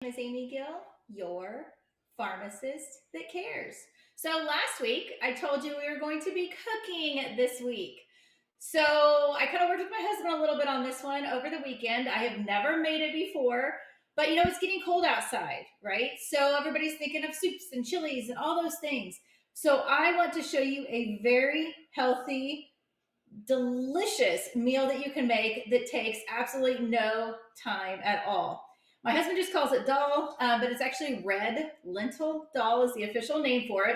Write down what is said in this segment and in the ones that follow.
Is Amy Gill, your pharmacist that cares. So last week I told you we were going to be cooking this week. So I kind of worked with my husband a little bit on this one over the weekend. I have never made it before, but it's getting cold outside, right? So everybody's thinking of soups and chilies and all those things. So I want to show you a very healthy, delicious meal that you can make that takes absolutely no time at all. My husband just calls it Dahl, but it's actually Red Lentil Dahl is the official name for it.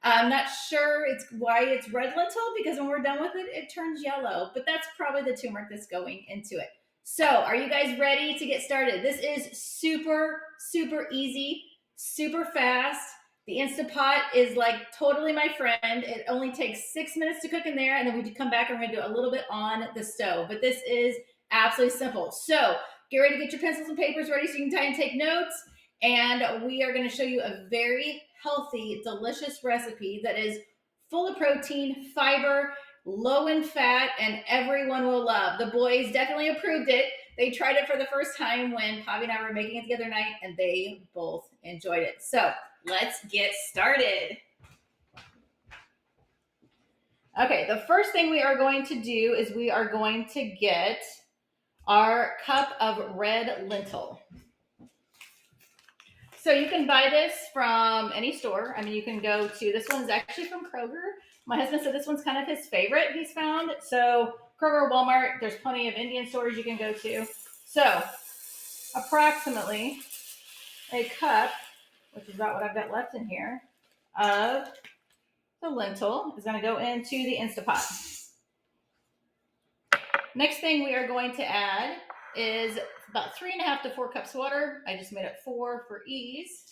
I'm not sure it's why it's red lentil because when we're done with it, it turns yellow. But that's probably the turmeric that's going into it. So, are you guys ready to get started? This is super, super easy, super fast. The Instant Pot is like totally my friend. It only takes 6 minutes to cook in there, and then we come back and we're gonna do a little bit on the stove. But this is absolutely simple. So get ready to get your pencils and papers ready so you can try and take notes. And we are gonna show you a very healthy, delicious recipe that is full of protein, fiber, low in fat, and everyone will love. The boys definitely approved it. They tried it for the first time when Pavi and I were making it the other night, and they both enjoyed it. So let's get started. Okay, the first thing we are going to do is we are going to get our cup of red lentil. So you can buy this from any store. I mean, you can go to, this one's actually from Kroger. My husband said this one's kind of his favorite he's found. So Kroger, Walmart, there's plenty of Indian stores you can go to. So approximately a cup, which is about what I've got left in here, of the lentil is going to go into the Instant Pot. Next thing we are going to add is about 3.5 to 4 cups of water. I just made it 4 for ease.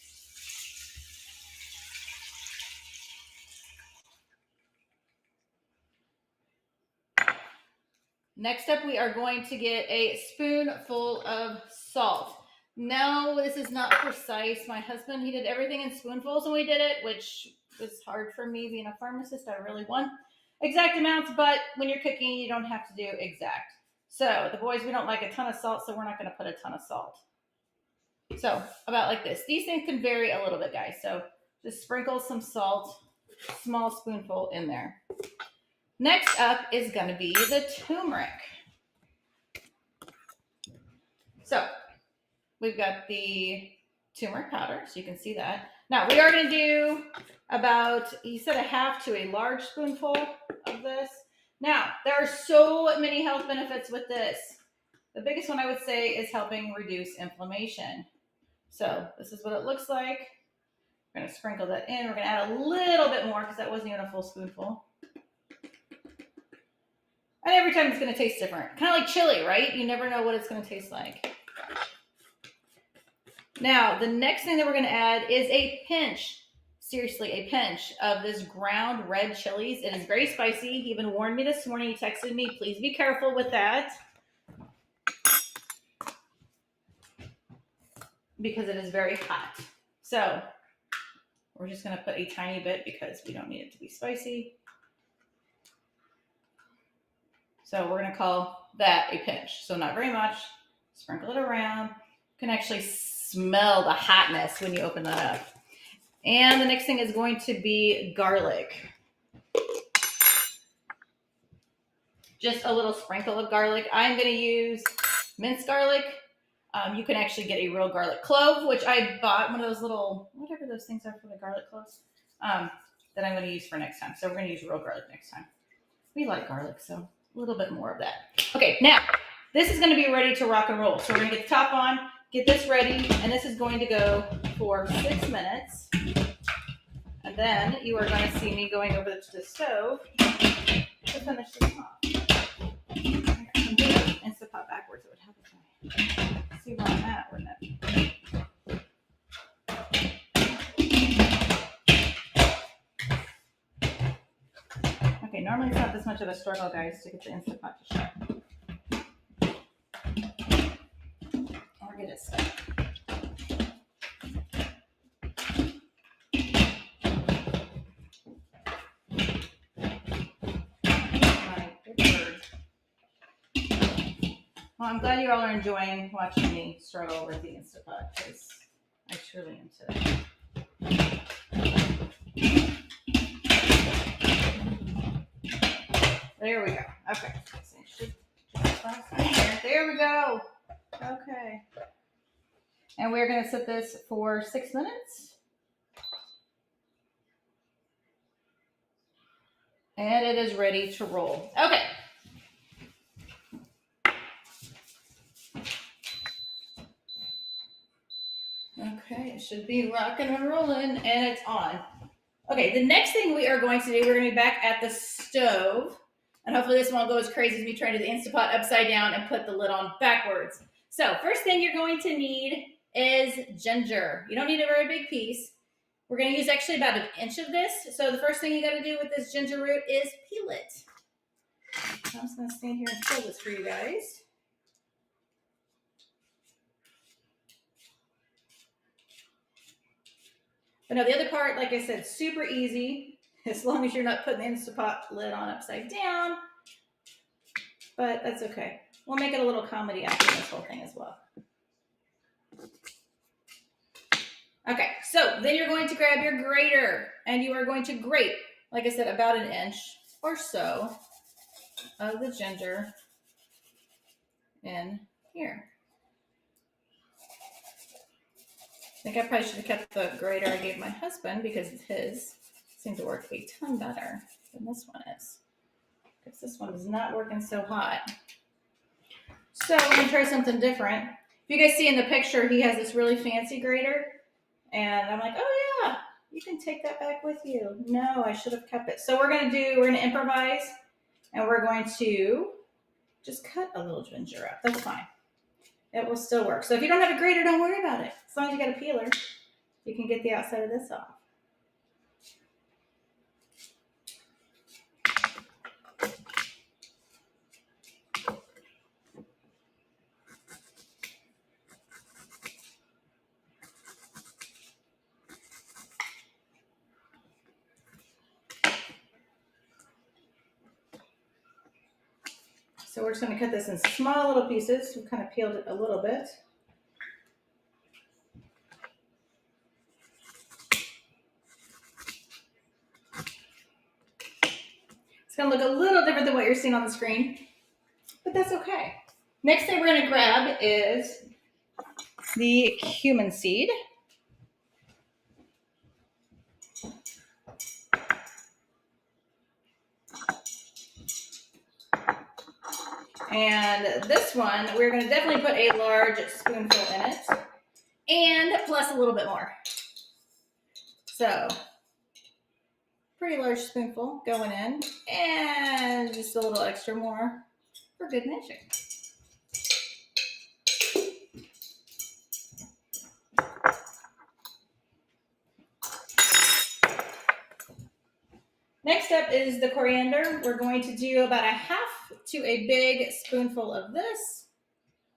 Next up, we are going to get a spoonful of salt. No, this is not precise. My husband, he did everything in spoonfuls when we did it, which was hard for me being a pharmacist. I really want exact amounts, but when you're cooking, you don't have to do exact. So the boys, we don't like a ton of salt, so we're not going to put a ton of salt. So about like this. These things can vary a little bit, guys. So just sprinkle some salt, small spoonful in there. Next up is going to be the turmeric. So we've got the turmeric powder, so you can see that. Now we are going to do about, he said, 1/2 to a large spoonful of this. Now, there are so many health benefits with this. The biggest one I would say is helping reduce inflammation. So this is what it looks like. We're going to sprinkle that in. We're going to add a little bit more because that wasn't even a full spoonful. And every time it's going to taste different. Kind of like chili, right? You never know what it's going to taste like. Now, the next thing that we're going to add is a pinch. Seriously, a pinch of this ground red chilies. It is very spicy. He even warned me this morning. He texted me, please be careful with that, because it is very hot. So we're just going to put a tiny bit because we don't need it to be spicy. So we're going to call that a pinch. So not very much. Sprinkle it around. You can actually smell the hotness when you open that up. And the next thing is going to be garlic. Just a little sprinkle of garlic. I'm going to use minced garlic. You can actually get a real garlic clove, which I bought one of those little, whatever those things are for the garlic cloves, that I'm going to use for next time. So we're going to use real garlic next time. We like garlic, so a little bit more of that. Okay, now this is going to be ready to rock and roll. So we're going to get the top on, get this ready, and this is going to go for 6 minutes. And then you are going to see me going over to the stove to finish this off. I'm doing Instant Pot backwards. It would happen to me. See where I'm at, wouldn't it? Okay, normally it's not this much of a struggle, guys, to get the Instant Pot to shut. Or get it stuck. Well, I'm glad you all are enjoying watching me struggle with the Instant Pot because works really into it. There we go. Okay. There we go. Okay. And we're going to set this for 6 minutes. And it is ready to roll. Okay. Okay, it should be rocking and rolling, and it's on. Okay, the next thing we are going to do, we're going to be back at the stove. And hopefully this won't go as crazy as me trying to do the Instant Pot upside down and put the lid on backwards. So first thing you're going to need is ginger. You don't need a very big piece. We're going to use actually about 1 inch of this. So the first thing you got to do with this ginger root is peel it. So I'm just going to stand here and peel this for you guys. But no, the other part, like I said, super easy, as long as you're not putting the Instant Pot lid on upside down. But that's okay. We'll make it a little comedy after this whole thing as well. Okay, so then you're going to grab your grater, and you are going to grate, like I said, about 1 inch or so of the ginger in here. I think I probably should have kept the grater I gave my husband because his seemed to work a ton better than this one is. Because this one is not working so hot. So we're going to try something different. If you guys see in the picture, he has this really fancy grater. And I'm like, oh yeah, you can take that back with you. No, I should have kept it. So we're going to improvise. And we're going to just cut a little ginger up. That's fine. It will still work. So if you don't have a grater, don't worry about it. As long as you got a peeler, you can get the outside of this off. So we're just going to cut this in small little pieces. We kind of peeled it a little bit. It's going to look a little different than what you're seeing on the screen, but that's okay. Next thing we're going to grab is the cumin seed. And this one, we're going to definitely put a large spoonful in it, and plus a little bit more. So, pretty large spoonful going in, and just a little extra more for good measure. Next up is the coriander. We're going to do about 1/2 to a big spoonful of this,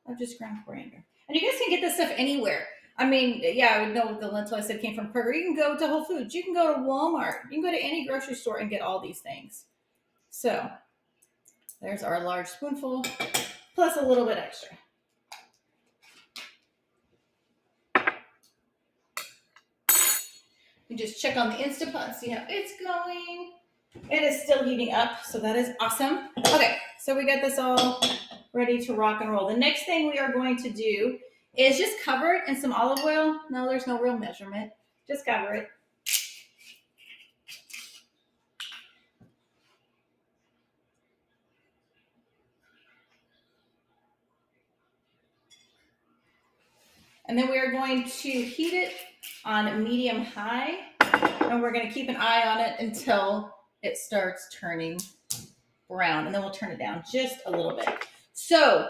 of just ground coriander. And you guys can get this stuff anywhere. I mean, yeah, I would know the lentil I said came from Kroger. You can go to Whole Foods. You can go to Walmart. You can go to any grocery store and get all these things. So there's our large spoonful, plus a little bit extra. You just check on the Instant Pot and see how it's going. It is still heating up, so that is awesome. Okay, so we got this all ready to rock and roll. The next thing we are going to do is just cover it in some olive oil. No, there's no real measurement. Just cover it. And then we are going to heat it on medium high. And we're going to keep an eye on it until it starts turning brown. And then we'll turn it down just a little bit. So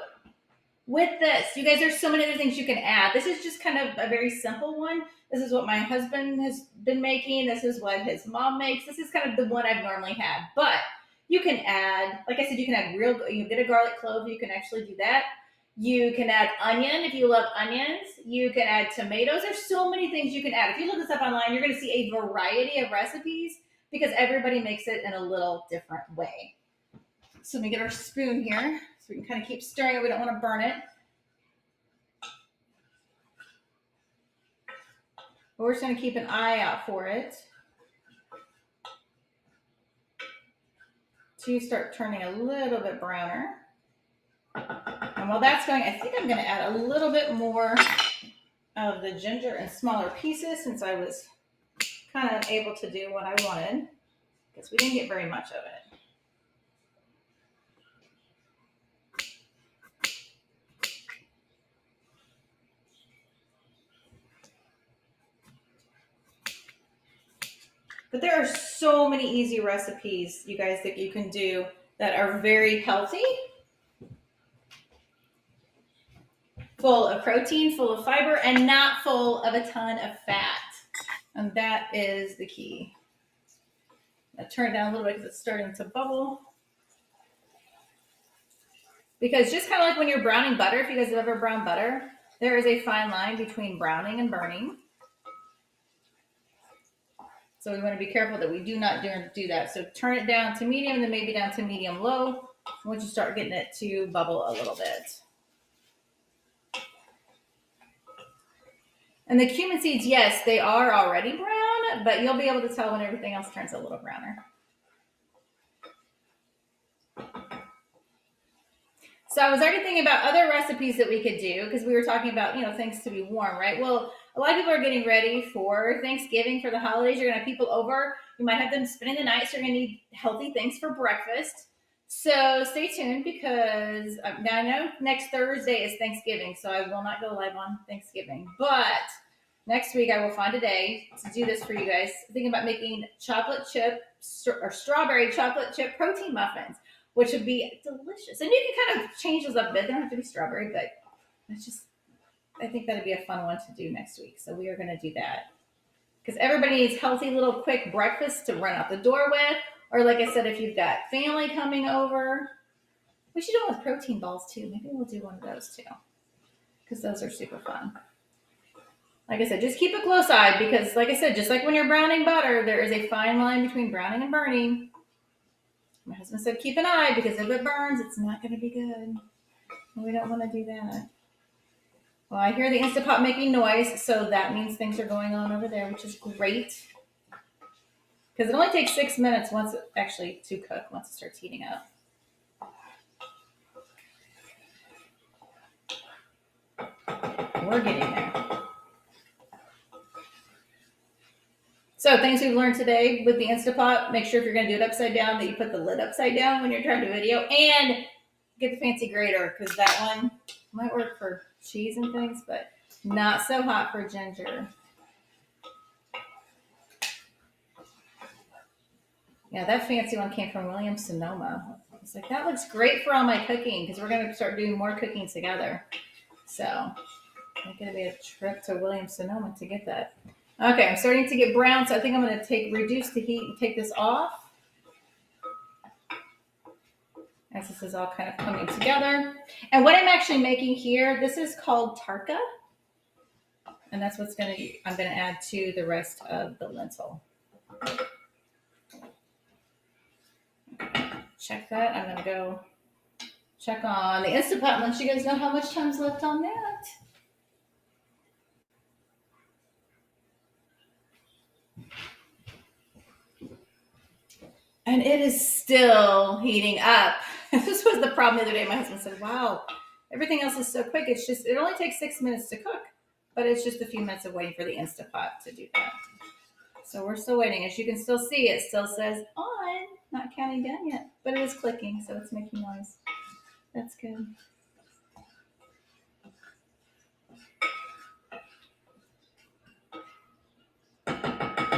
with this, you guys, there's so many other things you can add. This is just kind of a very simple one. This is what my husband has been making. This is what his mom makes. This is kind of the one I've normally had. But you can add, like I said, you can add you can get a garlic clove. You can actually do that. You can add onion if you love onions. You can add tomatoes. There's so many things you can add. If you look this up online, you're going to see a variety of recipes because everybody makes it in a little different way. So let me get our spoon here so we can kind of keep stirring it. We don't want to burn it. But we're just going to keep an eye out for it to start turning a little bit browner. And while that's going, I think I'm going to add a little bit more of the ginger in smaller pieces since I was kind of able to do what I wanted because we didn't get very much of it. But there are so many easy recipes, you guys, that you can do that are very healthy, full of protein, full of fiber, and not full of a ton of fat. And that is the key. I'll turn it down a little bit because it's starting to bubble. Because just kind of like when you're browning butter, if you guys have ever browned butter, there is a fine line between browning and burning. So we want to be careful that we do not do that. So turn it down to medium, then maybe down to medium low once you start getting it to bubble a little bit. And the cumin seeds, yes, they are already brown, but you'll be able to tell when everything else turns a little browner. So I was already thinking about other recipes that we could do because we were talking about, things to be warm, right? Well, a lot of people are getting ready for Thanksgiving, for the holidays. You're going to have people over. You might have them spending the night, so you're going to need healthy things for breakfast. So stay tuned because now I know next Thursday is Thanksgiving, so I will not go live on Thanksgiving. But next week I will find a day to do this for you guys. Thinking about making chocolate chip or strawberry chocolate chip protein muffins, which would be delicious. And you can kind of change those up a bit. They don't have to be strawberry, but I think that'd be a fun one to do next week. So we are going to do that. Because everybody needs healthy little quick breakfast to run out the door with. Or like I said, if you've got family coming over, we should do one with protein balls too. Maybe we'll do one of those too. Because those are super fun. Like I said, just keep a close eye because like I said, just like when you're browning butter, there is a fine line between browning and burning. My husband said keep an eye because if it burns, it's not going to be good. And we don't want to do that. Well, I hear the Instant Pot making noise, so that means things are going on over there, which is great. Because it only takes 6 minutes to cook once it starts heating up. We're getting there. So things we've learned today with the Instant Pot, make sure if you're going to do it upside down that you put the lid upside down when you're trying to video, and get the fancy grater because that one might work for cheese and things, but not so hot for ginger. Yeah, that fancy one came from Williams-Sonoma. It's like, that looks great for all my cooking because we're going to start doing more cooking together. So it's going to be a trip to Williams-Sonoma to get that. Okay, I'm starting to get brown, so I think I'm going to reduce the heat and take this off. As this is all kind of coming together. And what I'm actually making here, this is called tarka. And that's I'm going to add to the rest of the lentil. Check that. I'm going to go check on the Instant Pot and let you guys know how much time's left on that. And it is still heating up. This was the problem the other day. My husband said, wow, everything else is so quick. It only takes 6 minutes to cook, but it's just a few minutes of waiting for the Instant Pot to do that. So we're still waiting. As you can still see, it still says on, not counting down yet, but it is clicking, so it's making noise. That's good.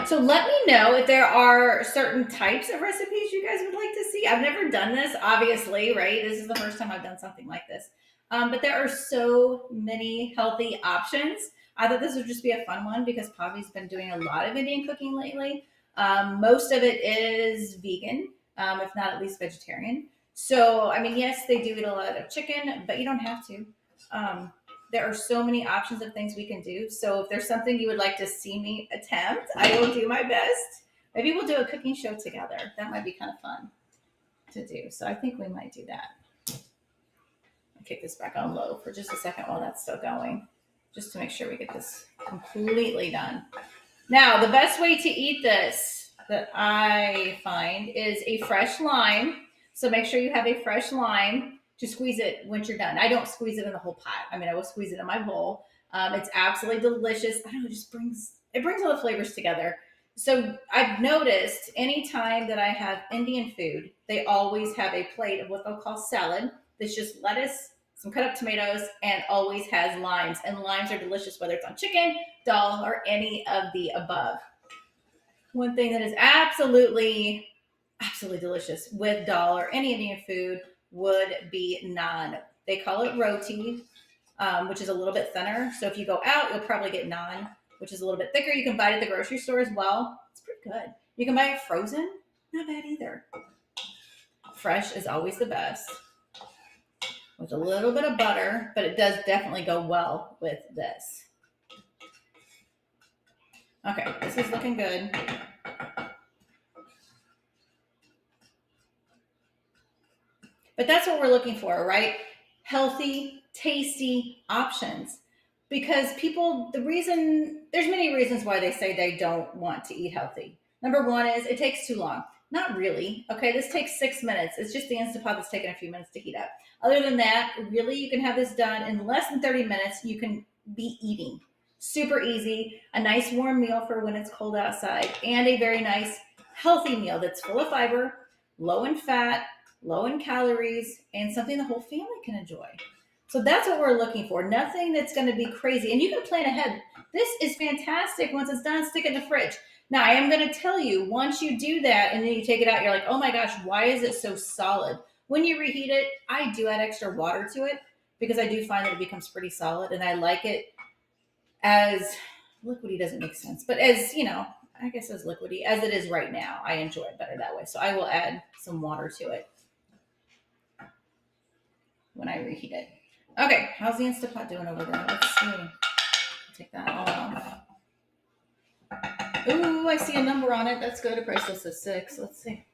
So let me know if there are certain types of recipes you guys would like to see. I've never done this, obviously, right? This is the first time I've done something like this. But there are so many healthy options. I thought this would just be a fun one because Pavi's been doing a lot of Indian cooking lately. Most of it is vegan, if not at least vegetarian. So, I mean, yes, they do eat a lot of chicken, but you don't have to. There are so many options of things we can do. So if there's something you would like to see me attempt, I will do my best. Maybe we'll do a cooking show together. That might be kind of fun to do. So I think we might do that. I'll kick this back on low for just a second while that's still going, just to make sure we get this completely done. Now, the best way to eat this that I find is a fresh lime. So make sure you have a fresh lime to squeeze it once you're done. I don't squeeze it in the whole pot. I mean, I will squeeze it in my bowl. It's absolutely delicious. I don't know, it brings all the flavors together. So I've noticed anytime that I have Indian food, they always have a plate of what they'll call salad. That's just lettuce, some cut up tomatoes, and always has limes. And limes are delicious, whether it's on chicken, dal, or any of the above. One thing that is absolutely delicious with dal or any Indian food would be naan. They call it roti, which is a little bit thinner. So if you go out, you'll probably get naan, which is a little bit thicker. You can buy it at the grocery store as well. It's pretty good. You can buy it frozen. Not bad either. Fresh is always the best with a little bit of butter, but it does definitely go well with this. Okay, this is looking good. But that's what we're looking for, right? Healthy, tasty options. Because people, there's many reasons why they say they don't want to eat healthy. Number one is it takes too long. Not really. Okay, this takes 6 minutes. It's just the Instant Pot that's taken a few minutes to heat up. Other than that, really, you can have this done in less than 30 minutes. You can be eating. Super easy. A nice warm meal for when it's cold outside, and a very nice healthy meal that's full of fiber, low in fat, low in calories, and something the whole family can enjoy. So that's what we're looking for. Nothing that's going to be crazy. And you can plan ahead. This is fantastic. Once it's done, stick it in the fridge. Now, I am going to tell you, once you do that and then you take it out, you're like, oh my gosh, why is it so solid? When you reheat it, I do add extra water to it because I do find that it becomes pretty solid. And I like it as liquidy, doesn't make sense, but as, I guess as liquidy as it is right now. I enjoy it better that way. So I will add some water to it when I reheat it. Okay, how's the Instant Pot doing over there? Let's see. Take that all off. Ooh, I see a number on it. That's good. It probably still says 6. Let's see.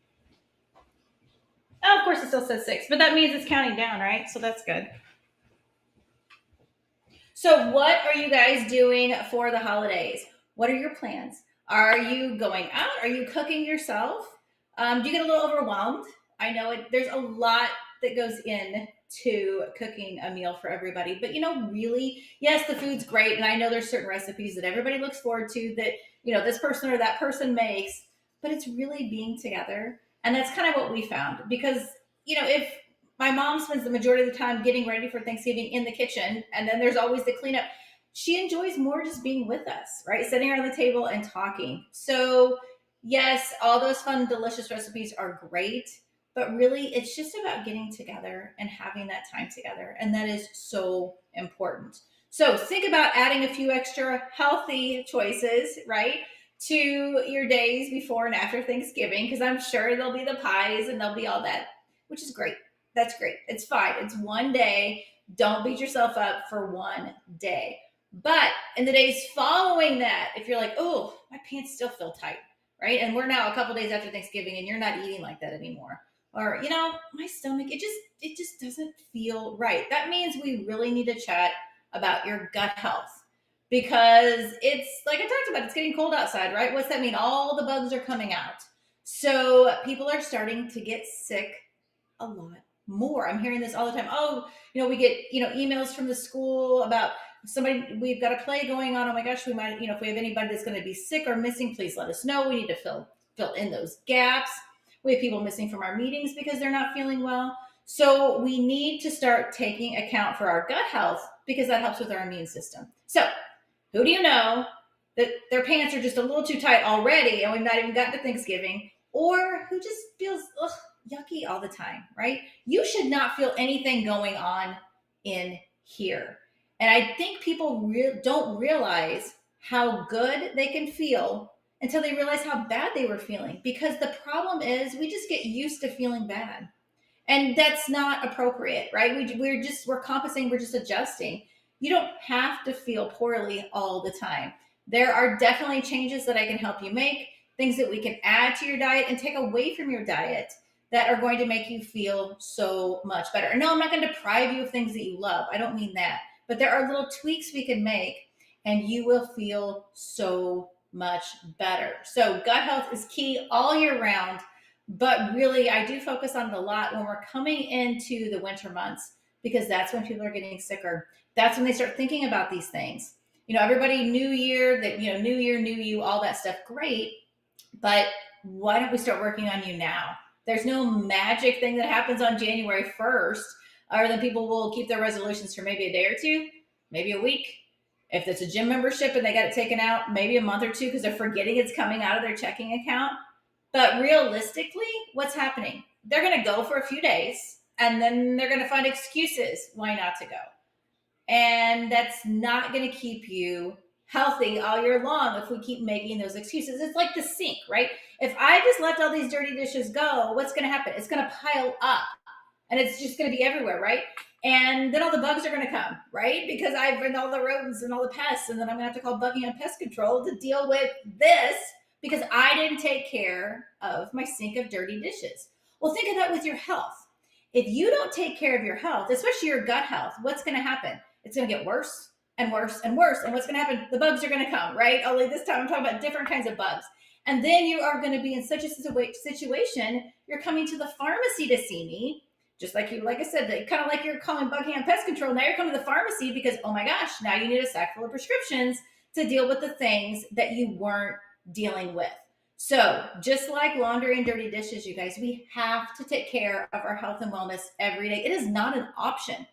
Oh, of course it still says 6, but that means it's counting down, right? So that's good. So what are you guys doing for the holidays? What are your plans? Are you going out? Are you cooking yourself? Do you get a little overwhelmed? I know there's a lot that goes in to cooking a meal for everybody, but really, yes, the food's great, and I know there's certain recipes that everybody looks forward to that this person or that person makes, but it's really being together. And that's kind of what we found, because if my mom spends the majority of the time getting ready for Thanksgiving in the kitchen, and then there's always the cleanup, she enjoys more just being with us, right? Sitting around the table and talking. So yes, all those fun, delicious recipes are great, but really it's just about getting together and having that time together. And that is so important. So think about adding a few extra healthy choices, right, to your days before and after Thanksgiving, because I'm sure there'll be the pies and there'll be all that, which is great. That's great. It's fine. It's one day. Don't beat yourself up for one day. But in the days following that, if you're like, oh, my pants still feel tight, right? And we're now a couple days after Thanksgiving and you're not eating like that anymore. Or, my stomach, it just doesn't feel right. That means we really need to chat about your gut health, because it's like I talked about, it's getting cold outside, right? What's that mean? All the bugs are coming out. So people are starting to get sick a lot more. I'm hearing this all the time. Oh, we get, emails from the school about somebody, we've got a play going on. Oh my gosh, we might, if we have anybody that's going to be sick or missing, please let us know. We need to fill in those gaps. We have people missing from our meetings because they're not feeling well. So we need to start taking account for our gut health, because that helps with our immune system. So who do you know that their pants are just a little too tight already and we've not even gotten to Thanksgiving, or who just feels yucky all the time, right? You should not feel anything going on in here. And I think people don't realize how good they can feel until they realize how bad they were feeling. Because the problem is we just get used to feeling bad. And that's not appropriate, right? We're compensating, we're just adjusting. You don't have to feel poorly all the time. There are definitely changes that I can help you make, things that we can add to your diet and take away from your diet that are going to make you feel so much better. And no, I'm not going to deprive you of things that you love. I don't mean that. But there are little tweaks we can make and you will feel so much better. So gut health is key all year round, but really I do focus on it a lot when we're coming into the winter months, because that's when people are getting sicker. That's when they start thinking about these things. Everybody, new year, new year, new you, all that stuff, great. But why don't we start working on you now? There's no magic thing that happens on January 1st, other than people will keep their resolutions for maybe a day or two, maybe a week. If it's a gym membership and they got it taken out, maybe a month or two because they're forgetting it's coming out of their checking account. But realistically, what's happening? They're going to go for a few days and then they're going to find excuses why not to go. And that's not going to keep you healthy all year long if we keep making those excuses. It's like the sink, right? If I just left all these dirty dishes go, what's going to happen? It's going to pile up and it's just going to be everywhere, right? And then all the bugs are going to come, right? Because I've been all the rodents and all the pests, and then I'm going to have to call Buckingham Pest Control to deal with this because I didn't take care of my sink of dirty dishes. Well, think of that with your health. If you don't take care of your health, especially your gut health, what's going to happen? It's going to get worse and worse and worse. And what's going to happen? The bugs are going to come, right? Only this time I'm talking about different kinds of bugs. And then you are going to be in such a situation, you're coming to the pharmacy to see me. Just like I said, kind of like you're calling Buckingham Pest Control. Now you're coming to the pharmacy because, oh my gosh, now you need a sack full of prescriptions to deal with the things that you weren't dealing with. So just like laundry and dirty dishes, you guys, we have to take care of our health and wellness every day. It is not an option.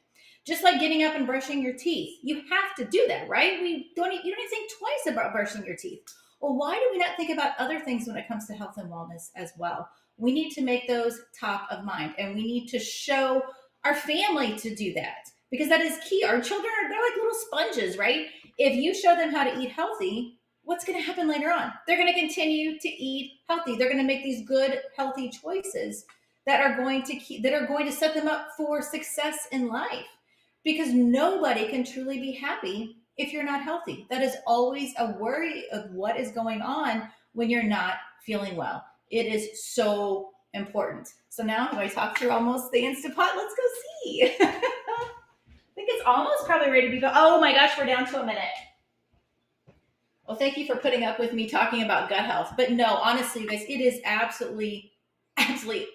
Just like getting up and brushing your teeth. You have to do that, right? You don't even think twice about brushing your teeth. Well, why do we not think about other things when it comes to health and wellness as well? We need to make those top of mind, and we need to show our family to do that because that is key. Our children they're like little sponges, right? If you show them how to eat healthy, what's going to happen later on? They're going to continue to eat healthy. They're going to make these good, healthy choices that are going to set them up for success in life, because nobody can truly be happy if you're not healthy. That is always a worry of what is going on when you're not feeling well. It is so important. So now I talked through almost the Instapot. Let's go see. I think it's almost probably ready to be. Oh my gosh, we're down to a minute. Well, thank you for putting up with me talking about gut health. But no, honestly, you guys, it is absolutely, absolutely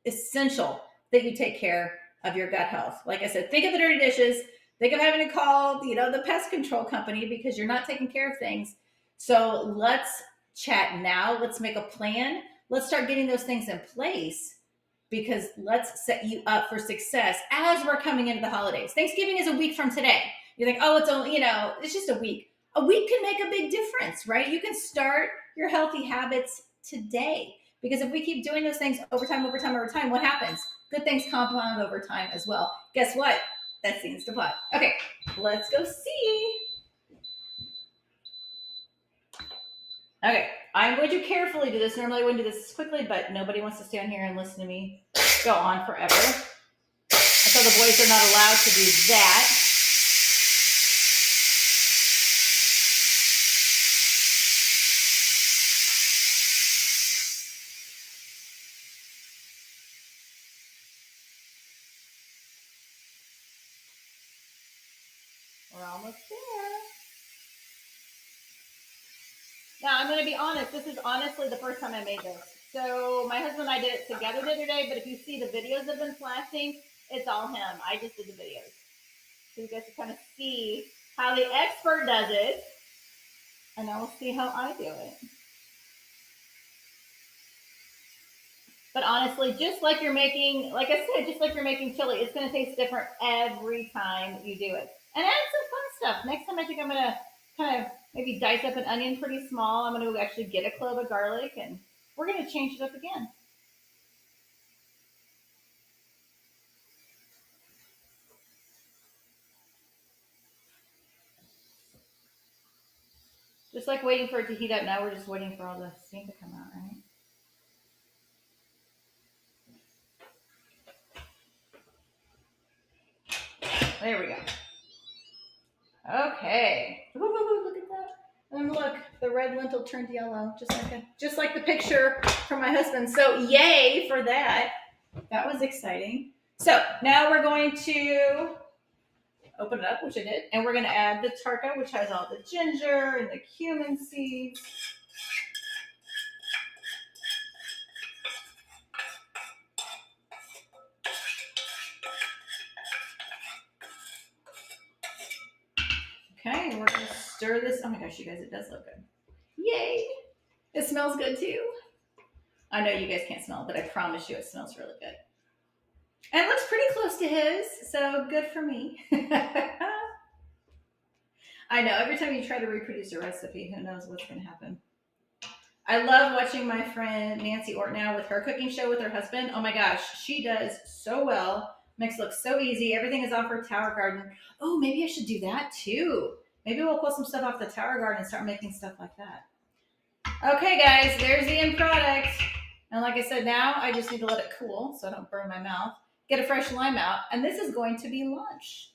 essential that you take care of your gut health. Like I said, think of the dirty dishes. Think of having to call, the pest control company because you're not taking care of things. So let's chat now. Let's make a plan. Let's start getting those things in place because let's set you up for success as we're coming into the holidays. Thanksgiving is a week from today. You think, oh, it's only, it's just a week. A week can make a big difference, right? You can start your healthy habits today because if we keep doing those things over time, what happens? Good things compound over time as well. Guess what? That's the Instapot. Okay, let's go see. Okay, I'm going to carefully do this. Normally I wouldn't do this quickly, but nobody wants to stand here and listen to me go on forever. I told the boys they're not allowed to do that. We're almost there. Now, I'm going to be honest. This is honestly the first time I made this. So my husband and I did it together the other day, but if you see the videos have been flashing, it's all him. I just did the videos. So you guys can kind of see how the expert does it, and now we'll see how I do it. But honestly, just like you're making, like I said, just like you're making chili, it's going to taste different every time you do it. And add some fun stuff. Next time I think I'm going to kind of maybe dice up an onion pretty small. I'm going to actually get a clove of garlic, and we're going to change it up again. Just like waiting for it to heat up. Now we're just waiting for all the steam to come out, right? There we go. Okay. Ooh, look at that. And look, the red lentil turned yellow, just like the picture from my husband. So yay for that. That was exciting. So now we're going to open it up, which I did. And we're going to add the tarka, which has all the ginger and the cumin seeds. Okay, we're going to stir this. Oh my gosh, you guys, it does look good. Yay! It smells good too. I know you guys can't smell it, but I promise you it smells really good. And it looks pretty close to his, so good for me. I know, every time you try to reproduce a recipe, who knows what's going to happen. I love watching my friend Nancy Ortnow with her cooking show with her husband. Oh my gosh, she does so well. Makes it look so easy. Everything is off her tower garden. Oh, maybe I should do that too. Maybe we'll pull some stuff off the tower garden and start making stuff like that. Okay, guys, there's the end product. And like I said, now I just need to let it cool so I don't burn my mouth. Get a fresh lime out, and this is going to be lunch.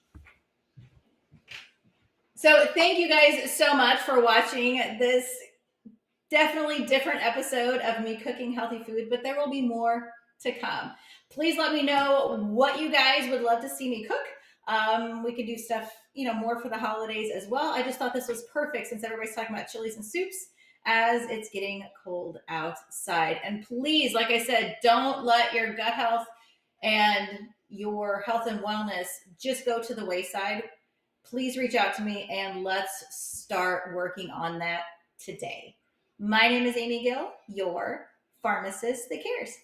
So thank you guys so much for watching this definitely different episode of me cooking healthy food, but there will be more to come. Please let me know what you guys would love to see me cook. We could do stuff, more for the holidays as well. I just thought this was perfect since everybody's talking about chilies and soups as it's getting cold outside. And please, like I said, don't let your gut health and your health and wellness just go to the wayside. Please reach out to me and let's start working on that today. My name is Amy Gill, your pharmacist that cares.